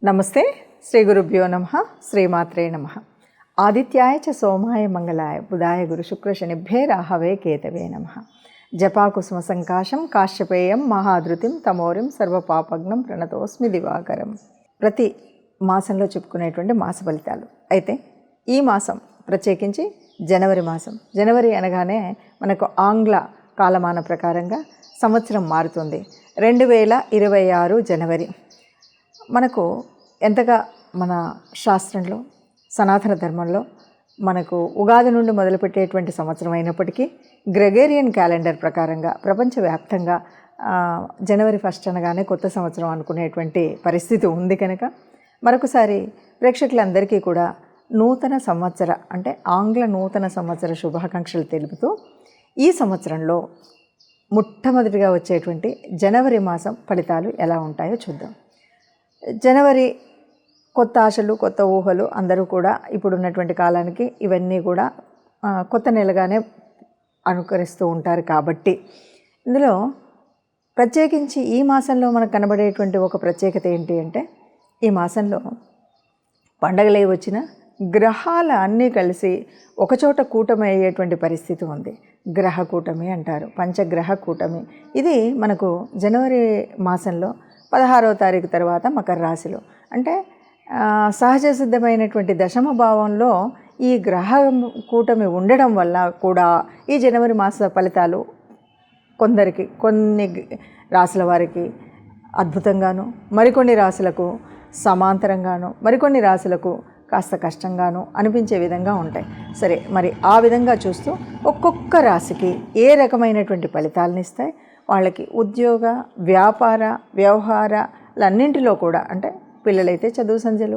నమస్తే. శ్రీ గురుభ్యో నమః. శ్రీమాత్రే నమః. ఆదిత్యాయ చ సోమాయ మంగళాయ బుధాయ గురు శుక్ర శనిభ్యే రాహవే కేతవే నమః. జపాకుసుమ సంకాశం కాశ్యపేయం మహాధృతిం తమోరిం సర్వపాపగ్నం ప్రణతోస్మి దివాకరం. ప్రతి మాసంలో చెప్పుకునేటువంటి మాస ఫలితాలు. అయితే ఈ మాసం ప్రత్యేకించి జనవరి మాసం. జనవరి అనగానే మనకు ఆంగ్ల కాలమాన ప్రకారంగా సంవత్సరం మారుతుంది. 2026 జనవరి. మనకు ఎంతగా మన శాస్త్రంలో సనాతన ధర్మంలో మనకు ఉగాది నుండి మొదలుపెట్టేటువంటి సంవత్సరం అయినప్పటికీ గ్రెగేరియన్ క్యాలెండర్ ప్రకారంగా ప్రపంచవ్యాప్తంగా జనవరి 1 అనగానే కొత్త సంవత్సరం అనుకునేటువంటి పరిస్థితి ఉంది. కనుక మరొకసారి ప్రేక్షకులందరికీ కూడా నూతన సంవత్సర అంటే ఆంగ్ల నూతన సంవత్సర శుభాకాంక్షలు తెలుపుతూ ఈ సంవత్సరంలో మొట్టమొదటిగా వచ్చేటువంటి జనవరి మాసం ఫలితాలు ఎలా ఉంటాయో చూద్దాం. జనవరి కొత్త ఆశలు, కొత్త ఊహలు అందరూ కూడా ఇప్పుడున్నటువంటి కాలానికి ఇవన్నీ కూడా కొత్త నెలగానే అనుకరిస్తూ ఉంటారు. కాబట్టి ఇందులో ప్రత్యేకించి ఈ మాసంలో మనకు కనబడేటువంటి ఒక ప్రత్యేకత ఏంటి అంటే, ఈ మాసంలో పండగలే వచ్చిన గ్రహాల అన్నీ కలిసి ఒకచోట కూటమి అయ్యేటువంటి పరిస్థితి ఉంది. గ్రహ కూటమి అంటారు, పంచగ్రహ కూటమి. ఇది మనకు జనవరి మాసంలో 16వ తారీఖు తర్వాత మకర రాశిలో అంటే సహజ సిద్ధమైనటువంటి దశమ భావంలో ఈ గ్రహ కూటమి ఉండడం వల్ల కూడా ఈ జనవరి మాస ఫలితాలు కొందరికి, కొన్ని రాశుల వారికి అద్భుతంగాను, మరికొన్ని రాశులకు సమాంతరంగాను, మరికొన్ని రాశులకు కాస్త కష్టంగాను అనిపించే విధంగా ఉంటాయి. సరే, మరి ఆ విధంగా చూస్తూ ఒక్కొక్క రాశికి ఏ రకమైనటువంటి ఫలితాలను ఇస్తాయి, వాళ్ళకి ఉద్యోగ, వ్యాపార, వ్యవహారాలన్నింటిలో కూడా అంటే పిల్లలైతే చదువు సంధ్యలు,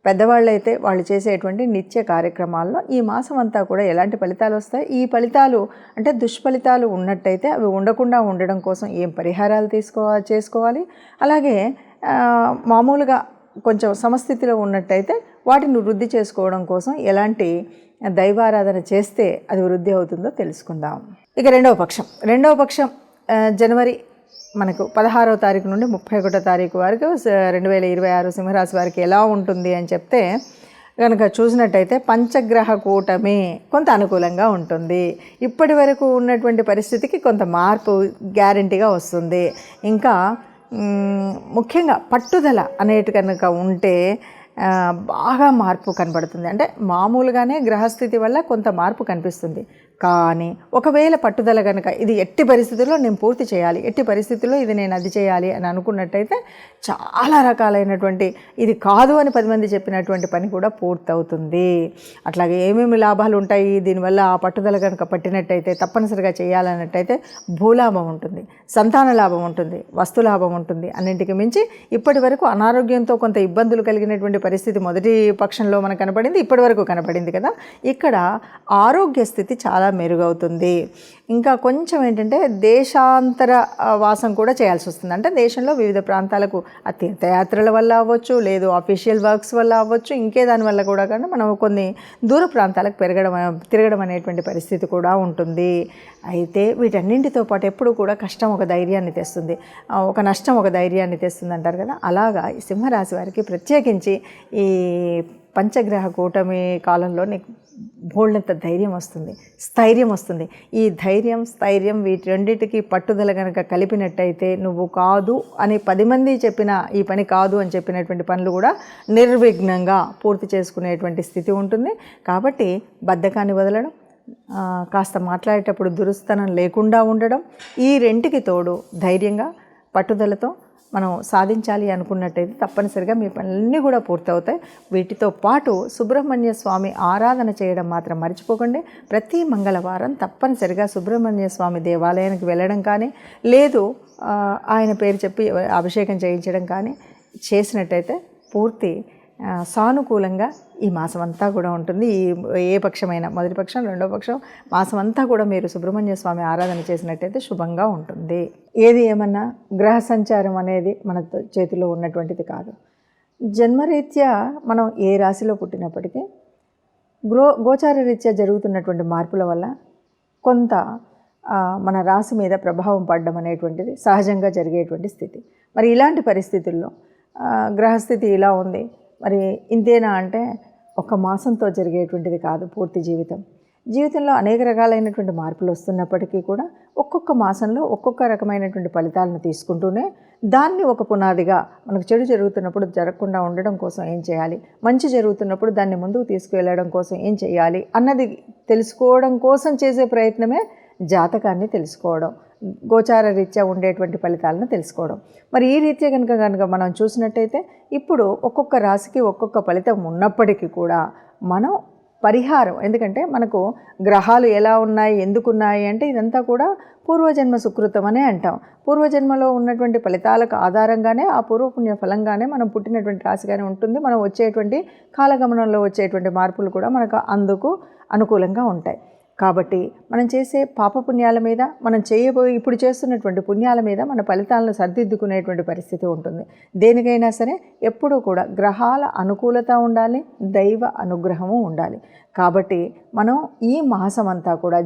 పెద్దవాళ్ళైతే వాళ్ళు చేసేటువంటి నిత్య కార్యక్రమాల్లో ఈ మాసం అంతా కూడా ఎలాంటి ఫలితాలు వస్తాయి, ఈ ఫలితాలు అంటే దుష్ఫలితాలు ఉన్నట్టయితే అవి ఉండకుండా ఉండడం కోసం ఏం పరిహారాలు చేసుకోవాలి, అలాగే మామూలుగా కొంచెం సమస్థితిలో ఉన్నట్టయితే వాటిని వృద్ధి చేసుకోవడం కోసం ఎలాంటి దైవారాధన చేస్తే అది వృద్ధి అవుతుందో తెలుసుకుందాం. ఇక రెండవ పక్షం జనవరి మనకు 16వ తారీఖు నుండి 31వ తారీఖు వరకు 2026 సింహరాశి వారికి ఎలా ఉంటుంది అని చెప్తే కనుక చూసినట్టయితే పంచగ్రహ కూటమి కొంత అనుకూలంగా ఉంటుంది. ఇప్పటి వరకు ఉన్నటువంటి పరిస్థితికి కొంత మార్పు గ్యారెంటీగా వస్తుంది. ఇంకా ముఖ్యంగా పట్టుదల అనేటి కనుక ఉంటే బాగా మార్పు కనబడుతుంది. అంటే మామూలుగానే గ్రహస్థితి వల్ల కొంత మార్పు కనిపిస్తుంది. కానీ ఒకవేళ పట్టుదల కనుక ఇది ఎట్టి పరిస్థితుల్లో నేను పూర్తి చేయాలి, ఎట్టి పరిస్థితుల్లో ఇది నేను అది చేయాలి అని అనుకున్నట్టయితే చాలా రకాలైనటువంటి ఇది కాదు అని 10 మంది చెప్పినటువంటి పని కూడా పూర్తవుతుంది. అట్లాగే ఏమేమి లాభాలు ఉంటాయి దీనివల్ల ఆ పట్టుదల కనుక పట్టినట్టయితే, తప్పనిసరిగా చేయాలన్నట్టయితే భూలాభం ఉంటుంది, సంతాన లాభం ఉంటుంది, వస్తులాభం ఉంటుంది. అన్నింటికి మించి ఇప్పటి వరకు అనారోగ్యంతో కొంత ఇబ్బందులు కలిగినటువంటి పరిస్థితి మొదటి పక్షంలో మనకు కనపడింది, ఇప్పటి వరకు కనపడింది కదా. ఇక్కడ ఆరోగ్య స్థితి చాలా మెరుగవుతుంది. ఇంకా కొంచెం ఏంటంటే దేశాంతర వాసం కూడా చేయాల్సి వస్తుంది. అంటే దేశంలో వివిధ ప్రాంతాలకు తీర్థయాత్రల వల్ల అవ్వచ్చు, లేదు అఫీషియల్ వర్క్స్ వల్ల అవ్వచ్చు, ఇంకే దానివల్ల కూడా కానీ మనం కొన్ని దూర ప్రాంతాలకు తిరగడం అనేటువంటి పరిస్థితి కూడా ఉంటుంది. అయితే వీటన్నింటితో పాటు ఎప్పుడు కూడా కష్టం ఒక ధైర్యాన్ని తెస్తుంది, ఒక నష్టం ఒక ధైర్యాన్ని తెస్తుంది అంటారు కదా. అలాగా ఈ సింహరాశి వారికి ప్రత్యేకించి ఈ పంచగ్రహ కూటమి కాలంలో నీకు బోల్డంత ధైర్యం వస్తుంది, స్థైర్యం వస్తుంది. ఈ ధైర్యం, స్థైర్యం వీటి రెండింటికి పట్టుదల కనుక కలిపినట్టయితే నువ్వు కాదు అని 10 మంది చెప్పిన ఈ పని కాదు అని చెప్పినటువంటి పనులు కూడా నిర్విఘ్నంగా పూర్తి చేసుకునేటువంటి స్థితి ఉంటుంది. కాబట్టి బద్ధకాన్ని వదలడం, కాస్త మాట్లాడేటప్పుడు దురుస్తనం లేకుండా ఉండడం, ఈ రెంటికి తోడు ధైర్యంగా పట్టుదలతో మనం సాధించాలి అనుకున్నట్టయితే తప్పనిసరిగా మీ పనులన్నీ కూడా పూర్తవుతాయి. వీటితో పాటు సుబ్రహ్మణ్య స్వామి ఆరాధన చేయడం మాత్రం మర్చిపోకండి. ప్రతి మంగళవారం తప్పనిసరిగా సుబ్రహ్మణ్య స్వామి దేవాలయానికి వెళ్ళడం కానీ, లేదు ఆయన పేరు చెప్పి అభిషేకం చేయించడం కానీ చేసినట్టయితే పూర్తి సానుకూలంగా ఈ మాసం అంతా కూడా ఉంటుంది. ఏ పక్షమైనా, మొదటి పక్షం, రెండో పక్షం, మాసం అంతా కూడా మీరు సుబ్రహ్మణ్య స్వామి ఆరాధన చేసినట్టయితే శుభంగా ఉంటుంది. ఏది ఏమన్నా గ్రహ సంచారం అనేది మన చేతిలో ఉన్నటువంటిది కాదు. జన్మరీత్యా మనం ఏ రాశిలో పుట్టినప్పటికీ గోచార రీత్యా జరుగుతున్నటువంటి మార్పుల వల్ల కొంత మన రాశి మీద ప్రభావం పడడం అనేటువంటిది సహజంగా జరిగేటువంటి స్థితి. మరి ఇలాంటి పరిస్థితుల్లో గ్రహస్థితి ఇలా ఉంది, మరి ఇంతేనా అంటే ఒక మాసంతో జరిగేటువంటిది కాదు పూర్తి జీవితంలో అనేక రకాలైనటువంటి మార్పులు వస్తున్నప్పటికీ కూడా ఒక్కొక్క మాసంలో ఒక్కొక్క రకమైనటువంటి ఫలితాలను తీసుకుంటూనే దాన్ని ఒక పునాదిగా మనకు చెడు జరుగుతున్నప్పుడు జరగకుండా ఉండడం కోసం ఏం చేయాలి, మంచి జరుగుతున్నప్పుడు దాన్ని ముందుకు తీసుకువెళ్ళడం కోసం ఏం చేయాలి అన్నది తెలుసుకోవడం కోసం చేసే ప్రయత్నమే జాతకాన్ని తెలుసుకోవడం, గోచార రీత్యా ఉండేటువంటి ఫలితాలను తెలుసుకోవడం. మరి ఈ రీత్యా కనుక మనం చూసినట్టయితే ఇప్పుడు ఒక్కొక్క రాశికి ఒక్కొక్క ఫలితం ఉన్నప్పటికీ కూడా మనం పరిహారం, ఎందుకంటే మనకు గ్రహాలు ఎలా ఉన్నాయి, ఎందుకున్నాయి అంటే ఇదంతా కూడా పూర్వజన్మ సుకృతం అనే అంటాం. పూర్వజన్మలో ఉన్నటువంటి ఫలితాలకు ఆధారంగానే ఆ పూర్వపుణ్య ఫలంగానే మనం పుట్టినటువంటి రాశిగానే ఉంటుంది. మనం వచ్చేటువంటి కాలగమనంలో వచ్చేటువంటి మార్పులు కూడా మనకు అందుకు అనుకూలంగా ఉంటాయి. కాబట్టి మనం చేసే పాపపుణ్యాల మీద, మనం ఇప్పుడు చేస్తున్నటువంటి పుణ్యాల మీద మన ఫలితాలను సర్దిద్దుకునేటువంటి పరిస్థితి ఉంటుంది. దేనికైనా సరే ఎప్పుడూ కూడా గ్రహాల అనుకూలత ఉండాలి, దైవ అనుగ్రహము ఉండాలి. కాబట్టి మనం ఈ మాసం అంతా కూడా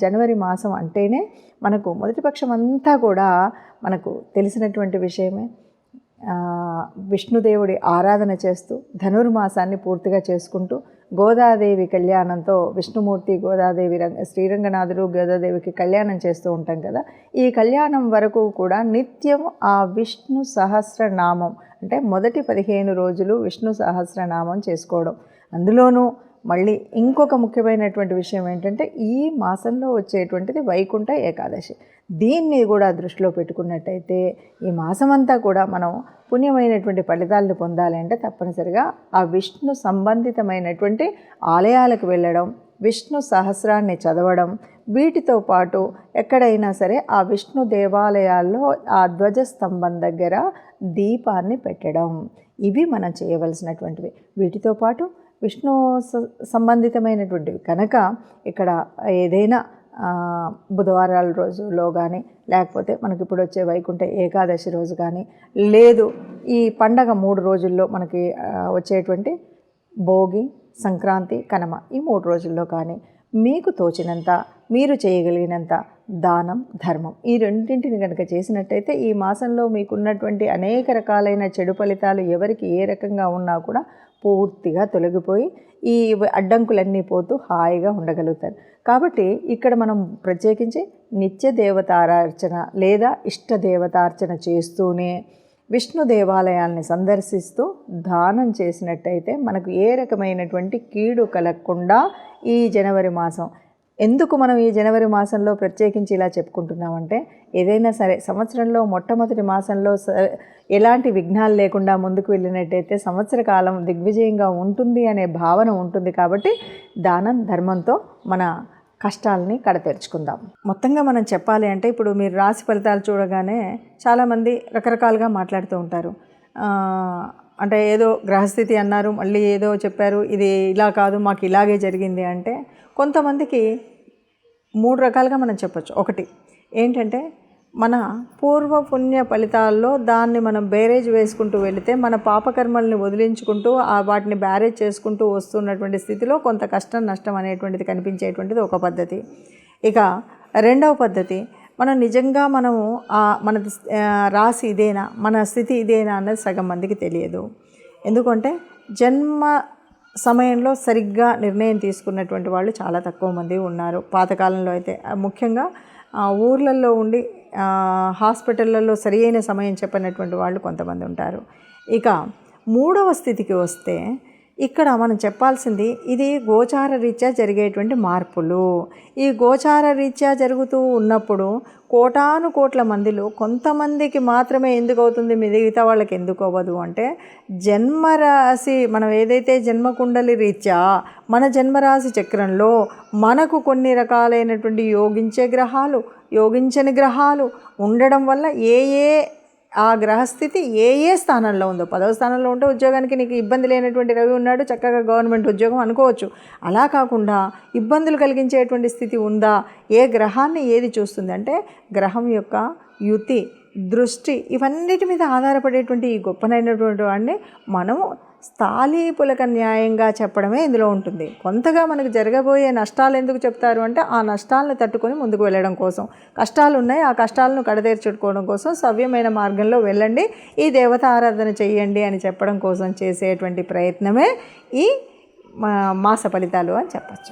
జనవరి మాసం అంటేనే మనకు మొదటి పక్షం అంతా కూడా మనకు తెలిసినటువంటి విషయమే. విష్ణుదేవుడి ఆరాధన చేస్తూ ధనుర్మాసాన్ని పూర్తిగా చేసుకుంటూ గోదాదేవి కళ్యాణంతో విష్ణుమూర్తి, గోదాదేవి, శ్రీరంగనాథుడు, గోదాదేవికి కళ్యాణం చేస్తూ ఉంటాం కదా. ఈ కళ్యాణం వరకు కూడా నిత్యం ఆ విష్ణు సహస్రనామం అంటే మొదటి 15 రోజులు విష్ణు సహస్రనామం చేసుకోవడం. అందులోనూ మళ్ళీ ఇంకొక ముఖ్యమైనటువంటి విషయం ఏంటంటే ఈ మాసంలో వచ్చేటువంటిది వైకుంఠ ఏకాదశి. దీన్ని కూడా దృష్టిలో పెట్టుకున్నట్టయితే ఈ మాసమంతా కూడా మనం పుణ్యమైనటువంటి ఫలితాలను పొందాలి అంటే తప్పనిసరిగా ఆ విష్ణు సంబంధితమైనటువంటి ఆలయాలకు వెళ్ళడం, విష్ణు సహస్రాన్ని చదవడం, వీటితో పాటు ఎక్కడైనా సరే ఆ విష్ణు దేవాలయాల్లో ఆ ధ్వజస్తంభం దగ్గర దీపాన్ని పెట్టడం, ఇవి మనం చేయవలసినటువంటివి. వీటితో పాటు విష్ణు సంబంధితమైనటువంటివి కనుక ఇక్కడ ఏదైనా బుధవారాల రోజులో కానీ, లేకపోతే మనకి ఇప్పుడు వచ్చే వైకుంఠ ఏకాదశి రోజు కానీ, లేదు ఈ పండగ 3 రోజుల్లో మనకి వచ్చేటువంటి భోగి, సంక్రాంతి, కనుమ, ఈ 3 రోజుల్లో కానీ మీకు తోచినంత, మీరు చేయగలిగినంత దానం, ధర్మం ఈ రెండింటిని కనుక చేసినట్టయితే ఈ మాసంలో మీకున్నటువంటి అనేక రకాలైన చెడు ఫలితాలు ఎవరికి ఏ రకంగా ఉన్నా కూడా పూర్తిగా తొలగిపోయి ఈ అడ్డంకులన్నీ పోతూ హాయిగా ఉండగలుగుతారు. కాబట్టి ఇక్కడ మనం ప్రత్యేకించి నిత్య దేవతారార్చన లేదా ఇష్ట దేవతార్చన చేస్తూనే విష్ణు దేవాలయాల్ని సందర్శిస్తూ దానం చేసినట్టయితే మనకు ఏ రకమైనటువంటి కీడు కలగకుండా ఈ జనవరి మాసం. ఎందుకు మనం ఈ జనవరి మాసంలో ప్రత్యేకించి ఇలా చెప్పుకుంటున్నామంటే ఏదైనా సరే సంవత్సరంలో మొట్టమొదటి మాసంలో ఎలాంటి విఘ్నాలు లేకుండా ముందుకు వెళ్ళినట్టయితే సంవత్సర కాలం దిగ్విజయంగా ఉంటుంది అనే భావన ఉంటుంది. కాబట్టి దానం, ధర్మంతో మన కష్టాలని కడతెరుచుకుందాం. మొత్తంగా మనం చెప్పాలి అంటే ఇప్పుడు మీరు రాశి ఫలితాలు చూడగానే చాలామంది రకరకాలుగా మాట్లాడుతూ ఉంటారు. అంటే ఏదో గ్రహస్థితి అన్నారు, మళ్ళీ ఏదో చెప్పారు, ఇది ఇలా కాదు మాకు ఇలాగే జరిగింది అంటే కొంతమందికి 3 రకాలుగా మనం చెప్పచ్చు. ఒకటి ఏంటంటే మన పూర్వ పుణ్య ఫలితాల్లో దాన్ని మనం బేరేజ్ వేసుకుంటూ వెళితే మన పాపకర్మల్ని వదిలించుకుంటూ వాటిని బ్యారేజ్ చేసుకుంటూ వస్తున్నటువంటి స్థితిలో కొంత కష్టం, నష్టం అనేటువంటిది కనిపించేటువంటిది ఒక పద్ధతి. ఇక రెండవ పద్ధతి, మనం నిజంగా మనము మన రాశి ఇదేనా, మన స్థితి ఇదేనా అన్నది సగం మందికి తెలియదు. ఎందుకంటే జన్మ సమయంలో సరిగ్గా నిర్ణయం తీసుకున్నటువంటి వాళ్ళు చాలా తక్కువ మంది ఉన్నారు. పాతకాలంలో అయితే ముఖ్యంగా ఊర్లలో ఉండి హాస్పిటళ్ళల్లో సరి అయిన సమయం చెప్పినటువంటి వాళ్ళు కొంతమంది ఉంటారు. ఇక 3వ స్థితికి వస్తే ఇక్కడ మనం చెప్పాల్సింది ఇది గోచార రీత్యా జరిగేటువంటి మార్పులు. ఈ గోచార రీత్యా జరుగుతూ ఉన్నప్పుడు కోటాను కోట్ల మందిలో కొంతమందికి మాత్రమే ఎందుకు అవుతుంది, మిగతా వాళ్ళకి ఎందుకు అవ్వదు అంటే జన్మరాశి మనం ఏదైతే జన్మకుండలి రీత్యా మన జన్మరాశి చక్రంలో మనకు కొన్ని రకాలైనటువంటి యోగించే గ్రహాలు, యోగించని గ్రహాలు ఉండడం వల్ల ఆ గ్రహస్థితి ఏ స్థానంలో ఉందో, 10వ స్థానంలో ఉంటే ఉద్యోగానికి నీకు ఇబ్బంది లేనటువంటి రవి ఉన్నాడు, చక్కగా గవర్నమెంట్ ఉద్యోగం అనుకోవచ్చు. అలా కాకుండా ఇబ్బందులు కలిగించేటువంటి స్థితి ఉందా, ఏ గ్రహాన్ని ఏది చూస్తుంది అంటే గ్రహం యొక్క యుతి, దృష్టి, ఇవన్నిటి మీద ఆధారపడేటువంటి ఈ గొప్పనైనటువంటి వాడిని మనము స్థాళీపులక న్యాయంగా చెప్పడమే ఇందులో ఉంటుంది. కొంతగా మనకు జరగబోయే నష్టాలు ఎందుకు చెప్తారు అంటే ఆ నష్టాలను తట్టుకొని ముందుకు వెళ్ళడం కోసం. కష్టాలు ఉన్నాయి, ఆ కష్టాలను కడతీర్చుకోవడం కోసం సవ్యమైన మార్గంలో వెళ్ళండి, ఈ దేవత ఆరాధన చెయ్యండి అని చెప్పడం కోసం చేసేటువంటి ప్రయత్నమే ఈ మాస ఫలితాలు అని చెప్పచ్చు.